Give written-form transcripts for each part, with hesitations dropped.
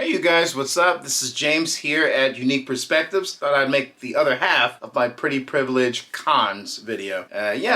Hey you guys, what's up? This is James here at Unique Perspectives. Thought I'd make the other half of my Pretty Privilege Cons video.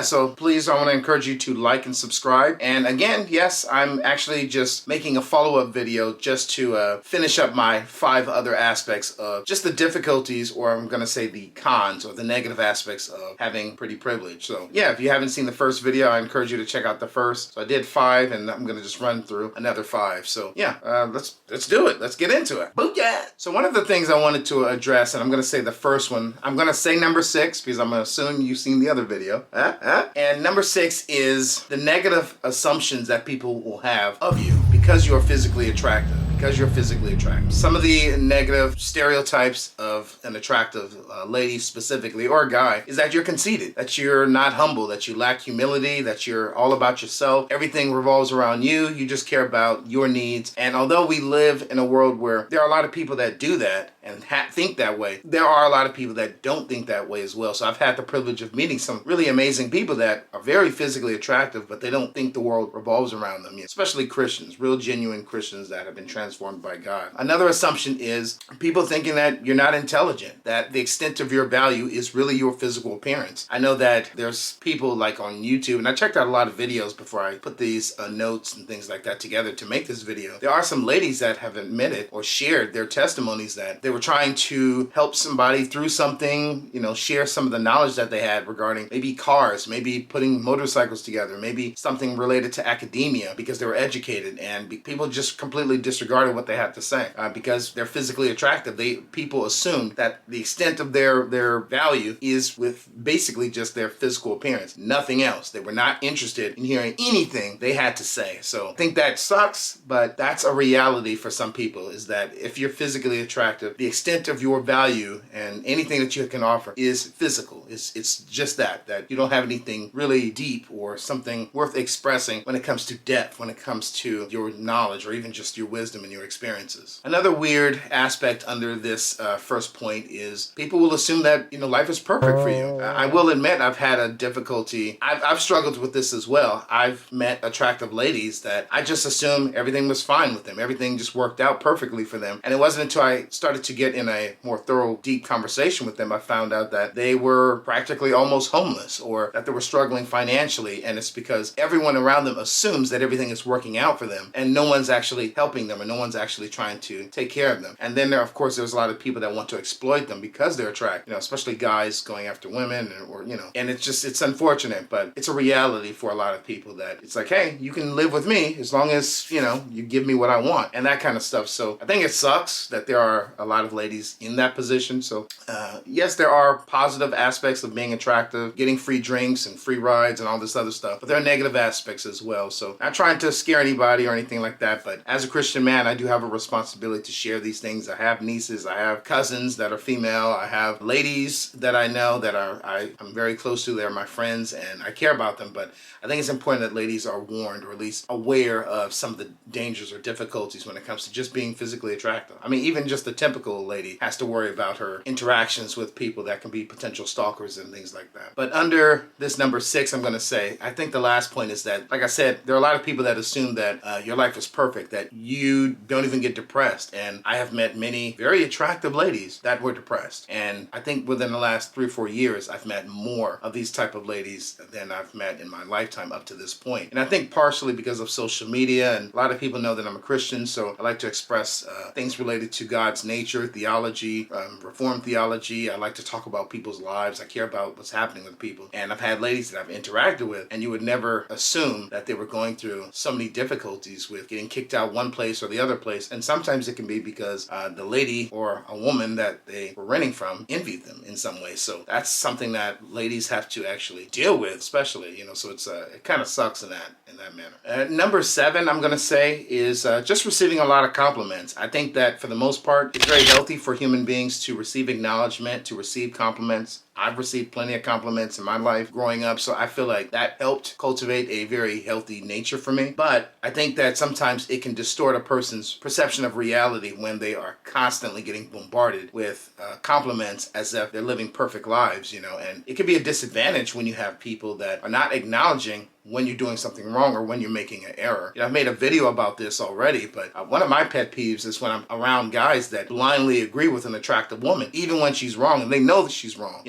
So please, I want to encourage you to like and subscribe. And again, yes, I'm actually just making a follow-up video just to finish up my 5 other aspects of just the difficulties, or I'm going to say the cons or the negative aspects of having pretty privilege. So yeah, if you haven't seen the first video, I encourage you to check out the first. So I did 5 and I'm going to just run through another 5. So yeah, let's do it. Let's get into it. Booyah! So one of the things I wanted to address, and I'm going to say the first one, I'm going to say number 6 because I'm going to assume you've seen the other video. And number 6 is the negative assumptions that people will have of you because you are physically attractive. Some of the negative stereotypes of an attractive lady specifically, or a guy, is that you're conceited, that you're not humble, that you lack humility, that you're all about yourself. Everything revolves around you. You just care about your needs. And although we live in a world where there are a lot of people that do that and think that way, there are a lot of people that don't think that way as well. So I've had the privilege of meeting some really amazing people that are very physically attractive, but they don't think the world revolves around them, especially Christians, real genuine Christians that have been transformed by God. Another assumption is people thinking that you're not intelligent, that the extent of your value is really your physical appearance. I know that there's people like on YouTube, and I checked out a lot of videos before I put these notes and things like that together to make this video. There are some ladies that have admitted or shared their testimonies that they were trying to help somebody through something, share some of the knowledge that they had regarding maybe cars, maybe putting motorcycles together, maybe something related to academia because they were educated, and people just completely disregarded what they had to say because they're physically attractive. People assume that the extent of their value is with basically just their physical appearance, nothing else. They were not interested in hearing anything they had to say. So I think that sucks, but that's a reality for some people, is that if you're physically attractive, the extent of your value and anything that you can offer is physical. It's just that you don't have anything really deep or something worth expressing when it comes to depth, when it comes to your knowledge or even just your wisdom and your experiences. Another weird aspect under this first point is people will assume that life is perfect for you. I will admit I've had a difficulty. I've struggled with this as well. I've met attractive ladies that I just assumed everything was fine with them. Everything just worked out perfectly for them. And it wasn't until I started to get in a more thorough, deep conversation with them, I found out that they were practically almost homeless, or that they were struggling financially. And it's because everyone around them assumes that everything is working out for them and no one's actually helping them, and no one's actually trying to take care of them. And then there's a lot of people that want to exploit them because they're attractive, especially guys going after women, and it's unfortunate, but it's a reality for a lot of people that it's like, hey, you can live with me as long as, you give me what I want and that kind of stuff. So I think it sucks that there are a lot of ladies in that position. So yes, there are positive aspects of being attractive, getting free drinks and free rides and all this other stuff, but there are negative aspects as well. So not trying to scare anybody or anything like that, but as a Christian man, I do have a responsibility to share these things. I have nieces, I have cousins that are female, I have ladies that I know that I'm very close to. They're my friends and I care about them, but I think it's important that ladies are warned, or at least aware of some of the dangers or difficulties when it comes to just being physically attractive. I mean, even just the typical lady has to worry about her interactions with people that can be potential stalkers and things like that. But under this number 6, I'm going to say, I think the last point is that, like I said, there are a lot of people that assume that your life is perfect, that you don't even get depressed. And I have met many very attractive ladies that were depressed. And I think within the last 3 or 4 years, I've met more of these type of ladies than I've met in my lifetime up to this point. And I think partially because of social media, and a lot of people know that I'm a Christian, so I like to express things related to God's nature, theology, Reformed theology. I like to talk about people's lives. I care about what's happening with people. And I've had ladies that I've interacted with, and you would never assume that they were going through so many difficulties with getting kicked out one place or the other place. And sometimes it can be because the lady or a woman that they were renting from envied them in some way. So that's something that ladies have to actually deal with, especially, so it kind of sucks in that manner. Number 7, I'm going to say, is just receiving a lot of compliments. I think that for the most part, it's very healthy for human beings to receive acknowledgement, to receive compliments. I've received plenty of compliments in my life growing up, so I feel like that helped cultivate a very healthy nature for me. But I think that sometimes it can distort a person's perception of reality when they are constantly getting bombarded with compliments as if they're living perfect lives, and it can be a disadvantage when you have people that are not acknowledging when you're doing something wrong or when you're making an error. I've made a video about this already, but one of my pet peeves is when I'm around guys that blindly agree with an attractive woman, even when she's wrong, and they know that she's wrong.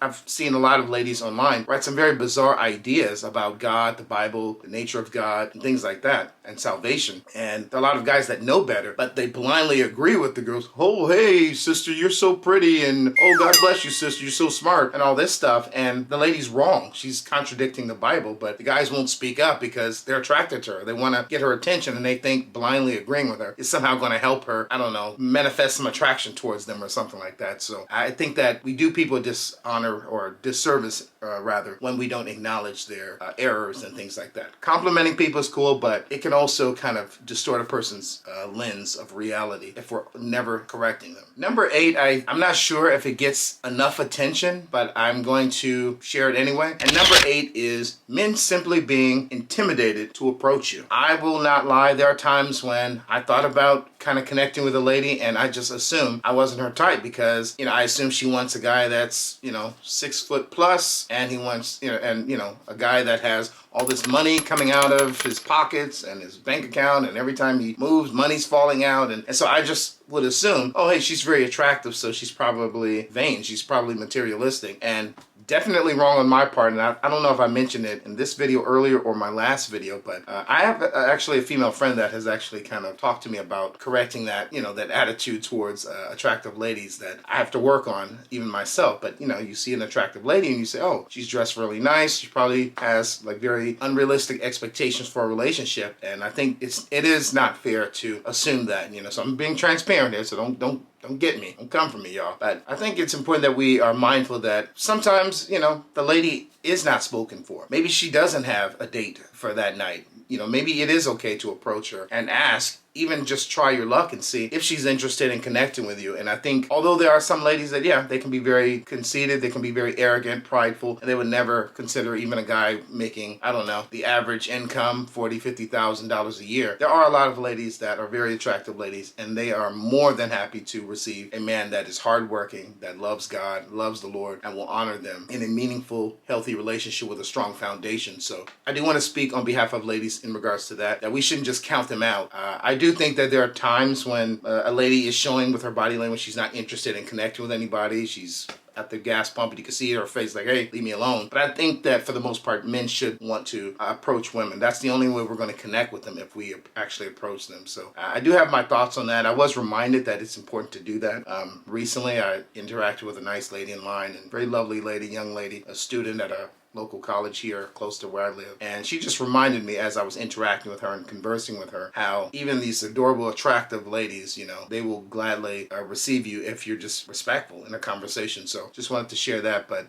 I've seen a lot of ladies online write some very bizarre ideas about God, the Bible, the nature of God, and things like that, and salvation. And there are a lot of guys that know better, but they blindly agree with the girls. Oh, hey, sister, you're so pretty, and oh, God bless you, sister, you're so smart, and all this stuff. And the lady's wrong. She's contradicting the Bible, but the guys won't speak up because they're attracted to her. They want to get her attention, and they think blindly agreeing with her is somehow going to help her, I don't know, manifest some attraction towards them or something like that. So I think that we do people dishonor or disservice, rather, when we don't acknowledge their errors and things like that. Complimenting people is cool, but it can also kind of distort a person's lens of reality if we're never correcting them. Number 8, I'm not sure if it gets enough attention, but I'm going to share it anyway. And number 8 is men simply being intimidated to approach you. I will not lie, there are times when I thought about kind of connecting with a lady and I just assumed I wasn't her type because, I assume she wants a guy that's, 6 foot plus, and he wants, a guy that has all this money coming out of his pockets and his bank account, and every time he moves, money's falling out. And so I just would assume, oh, hey, she's very attractive, so she's probably vain. She's probably materialistic. And definitely wrong on my part, and I don't know if I mentioned it in this video earlier or my last video, but I have actually a female friend that has actually kind of talked to me about correcting that, that attitude towards attractive ladies that I have to work on even myself. But, you see an attractive lady and you say, oh, she's dressed really nice. She probably has like very unrealistic expectations for a relationship. And I think it is not fair to assume that, so I'm being transparent here, so don't get me. Don't come for me, y'all. But I think it's important that we are mindful that sometimes, the lady is not spoken for. Maybe she doesn't have a date for that night. Maybe it is okay to approach her and ask, even just try your luck and see if she's interested in connecting with you. And I think, although there are some ladies that, they can be very conceited, they can be very arrogant, prideful, and they would never consider even a guy making, I don't know, the average income, $40,000, $50,000 a year. There are a lot of ladies that are very attractive ladies, and they are more than happy to receive a man that is hardworking, that loves God, loves the Lord, and will honor them in a meaningful, healthy relationship with a strong foundation. So I do want to speak on behalf of ladies in regards to that we shouldn't just count them out. I do think that there are times when a lady is showing with her body language she's not interested in connecting with anybody. She's at the gas pump and you can see her face like, hey, leave me alone. But I think that for the most part, men should want to approach women. That's the only way we're going to connect with them, if we actually approach them. So I do have my thoughts on that. I was reminded that it's important to do that. Recently, I interacted with a nice lady in line, and very lovely lady, young lady, a student at a local college here close to where I live. And she just reminded me, as I was interacting with her and conversing with her, how even these adorable, attractive ladies, they will gladly receive you if you're just respectful in a conversation. So just wanted to share that. But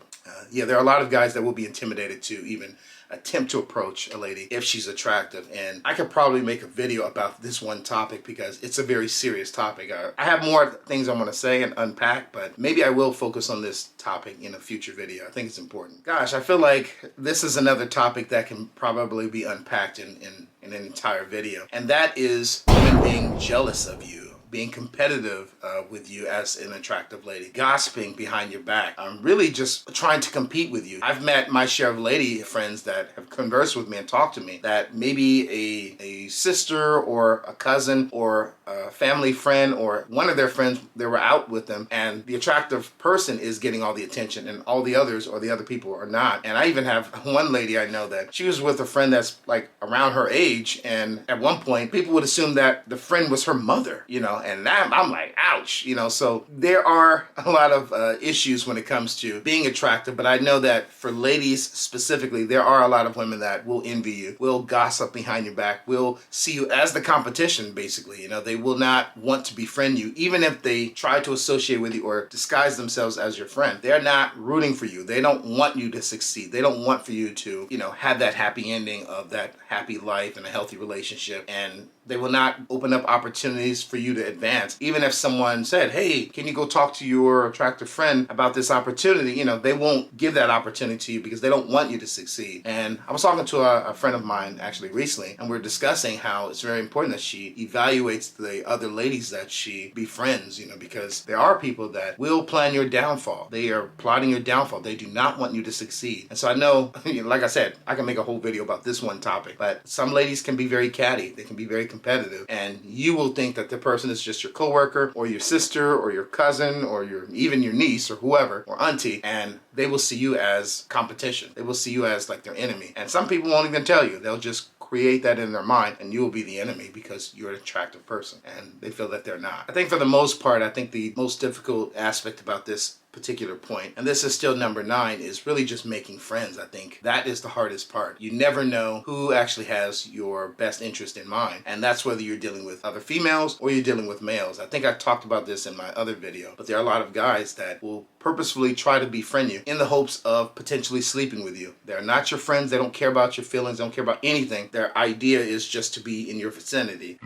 there are a lot of guys that will be intimidated to even attempt to approach a lady if she's attractive. And I could probably make a video about this one topic because it's a very serious topic. I have more things I want to say and unpack, but maybe I will focus on this topic in a future video. I think it's important. Gosh, I feel like this is another topic that can probably be unpacked in an entire video. And that is women being jealous of you, being competitive with you as an attractive lady, gossiping behind your back, really just trying to compete with you. I've met my share of lady friends that have conversed with me and talked to me that maybe a sister or a cousin or a family friend or one of their friends, they were out with them, and the attractive person is getting all the attention and all the others or the other people are not. And I even have one lady I know that she was with a friend that's like around her age, and at one point people would assume that the friend was her mother, and that, I'm like, ouch, so there are a lot of issues when it comes to being attractive. But I know that for ladies specifically, there are a lot of women that will envy you, will gossip behind your back, will see you as the competition, basically. They will not want to befriend you, even if they try to associate with you or disguise themselves as your friend. They're not rooting for you. They don't want you to succeed. They don't want for you to, have that happy ending of that happy life and a healthy relationship. And They will not open up opportunities for you to advance. Even if someone said, hey, can you go talk to your attractive friend about this opportunity? You know, they won't give that opportunity to you because they don't want you to succeed. And I was talking to a friend of mine actually recently, and we are discussing how it's very important that she evaluates the other ladies that she befriends, you know, because there are people that will plan your downfall. They are plotting your downfall. They do not want you to succeed. And so I know, like I said, I can make a whole video about this one topic, but some ladies can be very catty. They can be very competitive, and you will think that the person is just your coworker or your sister or your cousin or even your niece or whoever or auntie, and they will see you as competition. They will see you as like their enemy. And some people won't even tell you. They'll just create that in their mind, and you will be the enemy because you're an attractive person and they feel that they're not. I think for the most part, I think the most difficult aspect about this particular point, and this is still number 9, is really just making friends. I think that is the hardest part. You never know who actually has your best interest in mind, and that's whether you're dealing with other females or you're dealing with males. I think I talked about this in my other video, but there are a lot of guys that will purposefully try to befriend you in the hopes of potentially sleeping with you. They're not your friends. They don't care about your feelings. They don't care about anything. Their idea is just to be in your vicinity.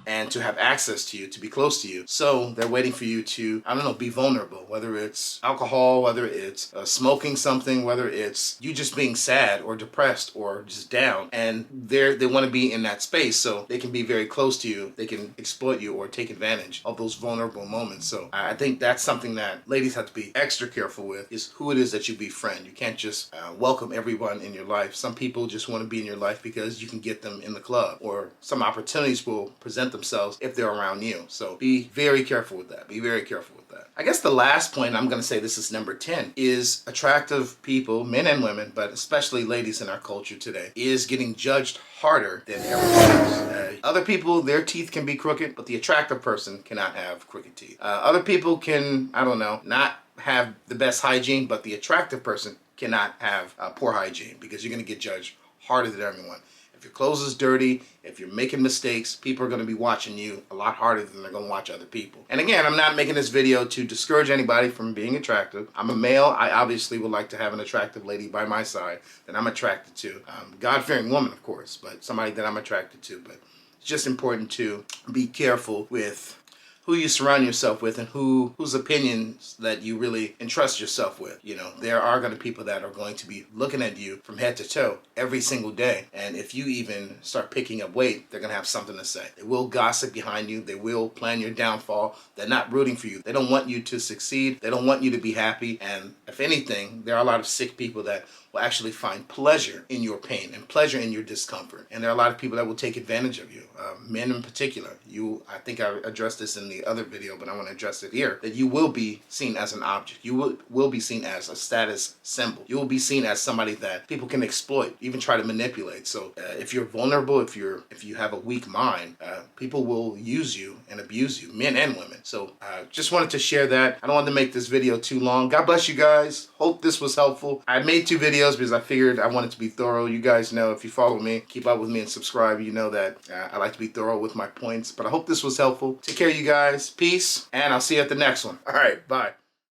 And to have access to you, to be close to you. So they're waiting for you to, I don't know, be vulnerable, whether it's alcohol, whether it's smoking something, whether it's you just being sad or depressed or just down. And they want to be in that space so they can be very close to you. They can exploit you or take advantage of those vulnerable moments. So I think that's something that ladies have to be extra careful with, is who it is that you befriend. You can't just welcome everyone in your life. Some people just want to be in your life because you can get them in the club, or some opportunities will present themselves if they're around you. So be very careful with that. Be very careful with that. I guess the last point, I'm going to say this is number 10, is attractive people, men and women, but especially ladies in our culture today, is getting judged harder than everyone else. Other people, their teeth can be crooked, but the attractive person cannot have crooked teeth. Other people can, I don't know, not have the best hygiene, but the attractive person cannot have poor hygiene, because you're going to get judged harder than everyone. If your clothes is dirty, if you're making mistakes, people are going to be watching you a lot harder than they're going to watch other people. And again, I'm not making this video to discourage anybody from being attractive. I'm a male. I obviously would like to have an attractive lady by my side that I'm attracted to. God-fearing woman, of course, but somebody that I'm attracted to. But it's just important to be careful with who you surround yourself with and whose opinions that you really entrust yourself with. You know, there are going to be people that are going to be looking at you from head to toe every single day. And if you even start picking up weight, they're going to have something to say. They will gossip behind you. They will plan your downfall. They're not rooting for you. They don't want you to succeed. They don't want you to be happy. And if anything, there are a lot of sick people that will actually find pleasure in your pain and pleasure in your discomfort. And there are a lot of people that will take advantage of you, men in particular. I think I addressed this in the other video, but I want to address it here, that you will be seen as an object. You will be seen as a status symbol. You will be seen as somebody that people can exploit, even try to manipulate. So if you're vulnerable, if you have a weak mind, people will use you and abuse you, men and women. So just wanted to share that. I don't want to make this video too long. God bless you guys. Hope this was helpful. I made 2 videos because I figured I wanted to be thorough. You guys know, if you follow me, keep up with me and subscribe, you know that I like to be thorough with my points. But I hope this was helpful. Take care, you guys. Peace, and I'll see you at the next one. All right, bye.